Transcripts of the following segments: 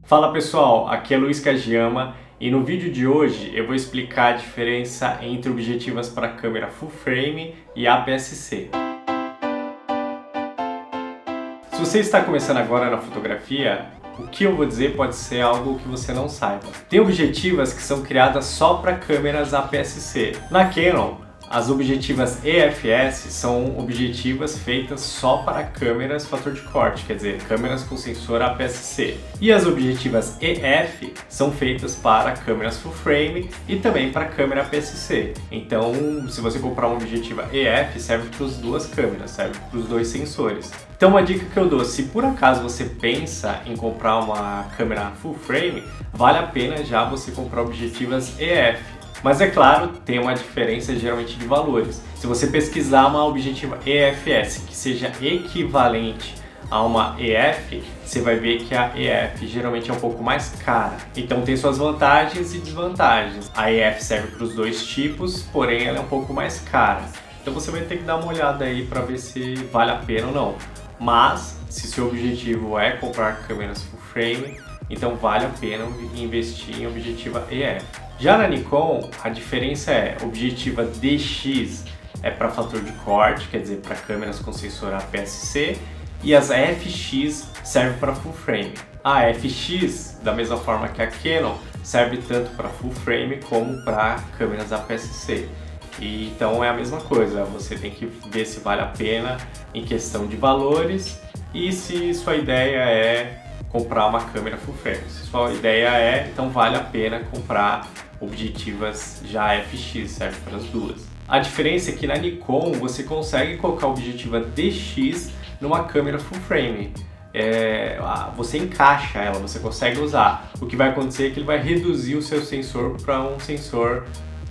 Fala pessoal, aqui é Luiz Kajiyama e no vídeo de hoje eu vou explicar a diferença entre objetivas para câmera full frame e APS-C. Se você está começando agora na fotografia, o que eu vou dizer pode ser algo que você não saiba. Tem objetivas que são criadas só para câmeras APS-C. Na Canon, as objetivas EFS são objetivas feitas só para câmeras fator de corte, quer dizer, câmeras com sensor APS-C. E as objetivas EF são feitas para câmeras full frame e também para câmera APS-C. Então, se você comprar uma objetiva EF, serve para as duas câmeras, serve para os dois sensores. Então, uma dica que eu dou, se por acaso você pensa em comprar uma câmera full frame, vale a pena já você comprar objetivas EF. Mas é claro, tem uma diferença geralmente de valores. Se você pesquisar uma objetiva EFS que seja equivalente a uma EF, você vai ver que a EF geralmente é um pouco mais cara. Então tem suas vantagens e desvantagens. A EF serve para os dois tipos, porém ela é um pouco mais cara. Então você vai ter que dar uma olhada aí para ver se vale a pena ou não. Mas, se seu objetivo é comprar câmeras full frame, então vale a pena investir em objetiva EF. Já na Nikon, a diferença é objetiva DX é para fator de corte, quer dizer, para câmeras com sensor APS-C, e as FX serve para full frame. A FX, da mesma forma que a Canon, serve tanto para full frame como para câmeras APS-C. E então é a mesma coisa, você tem que ver se vale a pena em questão de valores e se sua ideia é comprar uma câmera full frame. Se sua ideia é, então vale a pena comprar objetivas já FX, serve para as duas. A diferença é que na Nikon você consegue colocar a objetiva DX numa câmera full frame. Você encaixa ela, você consegue usar. O que vai acontecer é que ele vai reduzir o seu sensor para um sensor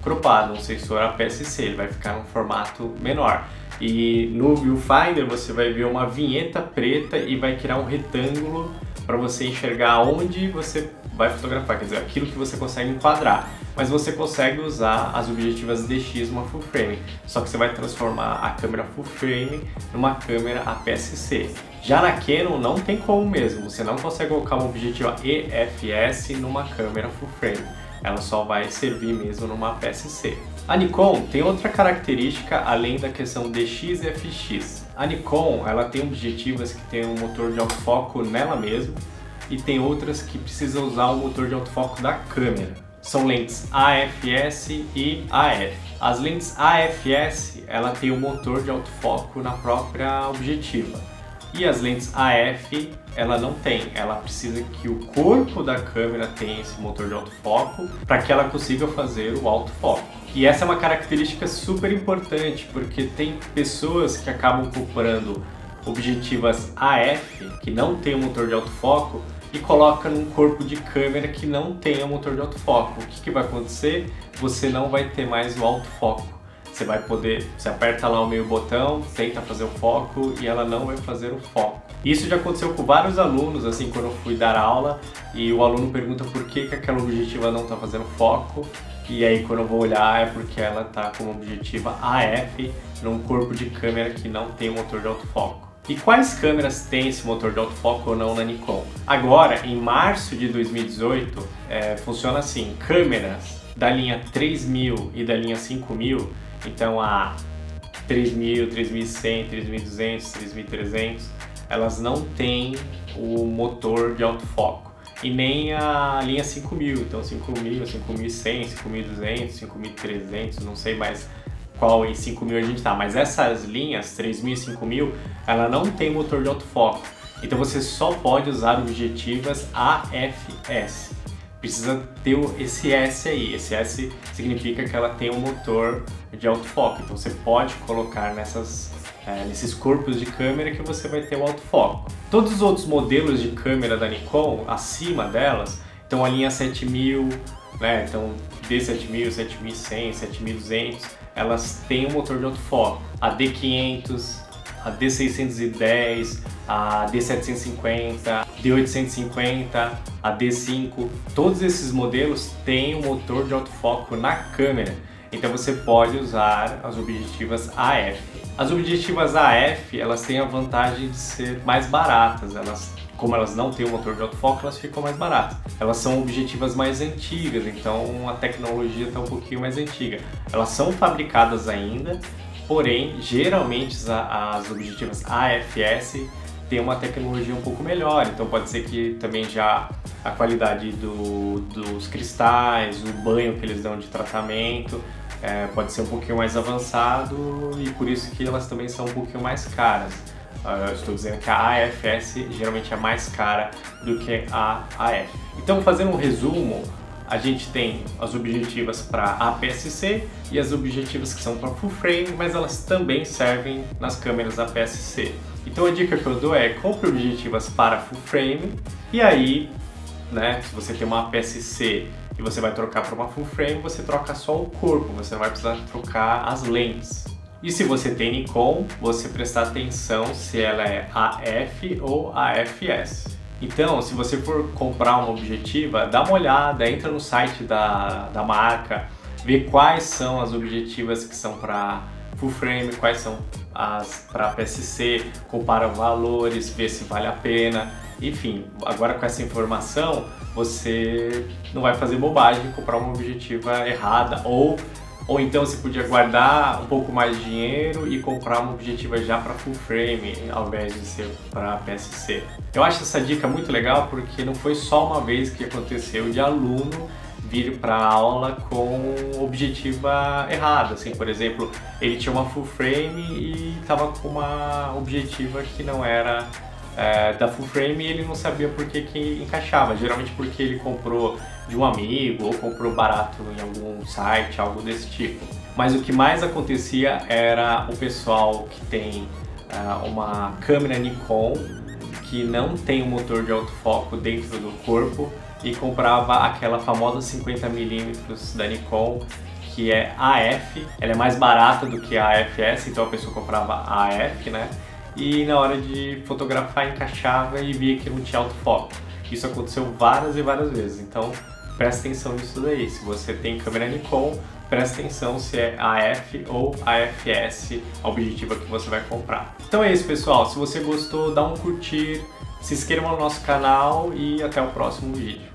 cropado, um sensor APS-C, ele vai ficar num formato menor. E no viewfinder você vai ver uma vinheta preta e vai criar um retângulo para você enxergar onde você vai fotografar, quer dizer, aquilo que você consegue enquadrar. Mas você consegue usar as objetivas DX numa full frame, só que você vai transformar a câmera full frame numa câmera APS-C. Já na Canon não tem como mesmo, você não consegue colocar uma objetiva EFS numa câmera full frame. Ela só vai servir mesmo numa APS-C. A Nikon tem outra característica além da questão DX e FX. A Nikon ela tem objetivas que tem um motor de autofoco nela mesma e tem outras que precisam usar o motor de autofoco da câmera. São lentes AFS e AF. As lentes AFS ela tem o motor de autofoco na própria objetiva. E as lentes AF, ela não tem, ela precisa que o corpo da câmera tenha esse motor de autofoco para que ela consiga fazer o autofoco. E essa é uma característica super importante, porque tem pessoas que acabam comprando objetivas AF, que não tem o motor de autofoco, e coloca num corpo de câmera que não tem o motor de autofoco. O que vai acontecer? Você não vai ter mais o autofoco. Você aperta lá o meio botão, tenta fazer o foco e ela não vai fazer o foco. Isso já aconteceu com vários alunos, assim, quando eu fui dar aula e o aluno pergunta por que aquela objetiva não está fazendo foco e aí quando eu vou olhar é porque ela está com objetiva AF num corpo de câmera que não tem o motor de autofoco. E quais câmeras têm esse motor de autofoco ou não na Nikon? Agora, em março de 2018, funciona assim, câmeras da linha 3000 e da linha 5000, então a 3000, 3100, 3200, 3300, elas não têm o motor de autofoco. E nem a linha 5000, então 5000, 5100, 5200, 5300, não sei mais qual em 5000 a gente tá, mas essas linhas 3000 e 5000, ela não tem motor de autofoco. Então você só pode usar objetivas AFS. Precisa ter esse S aí, esse S significa que ela tem um motor de autofoco, então você pode colocar nesses corpos de câmera que você vai ter o autofoco. Todos os outros modelos de câmera da Nikon, acima delas, então a linha 7000, né, então D7000, 7100, 7200, elas têm um motor de autofoco. A D500, a D610, a D750, D850, a D5, todos esses modelos têm um motor de autofoco na câmera, então você pode usar as objetivas AF. As objetivas AF, elas têm a vantagem de ser mais baratas, elas como elas não têm o motor de autofoco, elas ficam mais baratas. Elas são objetivas mais antigas, então a tecnologia está um pouquinho mais antiga. Elas são fabricadas ainda, porém, geralmente as objetivas AFS têm uma tecnologia um pouco melhor, então pode ser que também já a qualidade dos cristais, o banho que eles dão de tratamento, pode ser um pouquinho mais avançado e por isso que elas também são um pouquinho mais caras. Eu estou dizendo que a AFS geralmente é mais cara do que a AF. Então, fazendo um resumo, a gente tem as objetivas para APS-C e as objetivas que são para full frame, mas elas também servem nas câmeras APS-C. Então a dica que eu dou é compre objetivas para full frame e aí, né, se você tem uma APS-C e você vai trocar para uma full frame, você troca só o corpo, você não vai precisar trocar as lentes. E se você tem Nikon, você prestar atenção se ela é AF ou AFS. Então, se você for comprar uma objetiva, dá uma olhada, entra no site da marca, vê quais são as objetivas que são para full frame, quais são as para APS-C, compara valores, vê se vale a pena. Enfim, agora com essa informação, você não vai fazer bobagem e comprar uma objetiva errada ou então você podia guardar um pouco mais de dinheiro e comprar uma objetiva já para full frame ao invés de ser para APS-C. Eu acho essa dica muito legal porque não foi só uma vez que aconteceu de aluno vir para a aula com objetiva errada, assim, por exemplo, ele tinha uma full frame e estava com uma objetiva que não era da full frame e ele não sabia por que encaixava, geralmente porque ele comprou de um amigo ou comprou barato em algum site, algo desse tipo. Mas o que mais acontecia era o pessoal que tem uma câmera Nikon que não tem um motor de autofoco dentro do corpo e comprava aquela famosa 50mm da Nikon que é AF, ela é mais barata do que a AFS, então a pessoa comprava a AF, né? E na hora de fotografar encaixava e via que não tinha autofoco. Isso aconteceu várias e várias vezes, então presta atenção nisso daí. Se você tem câmera Nikon, presta atenção se é AF ou AFS a objetiva que você vai comprar. Então é isso, pessoal. Se você gostou, dá um curtir, se inscreva no nosso canal e até o próximo vídeo.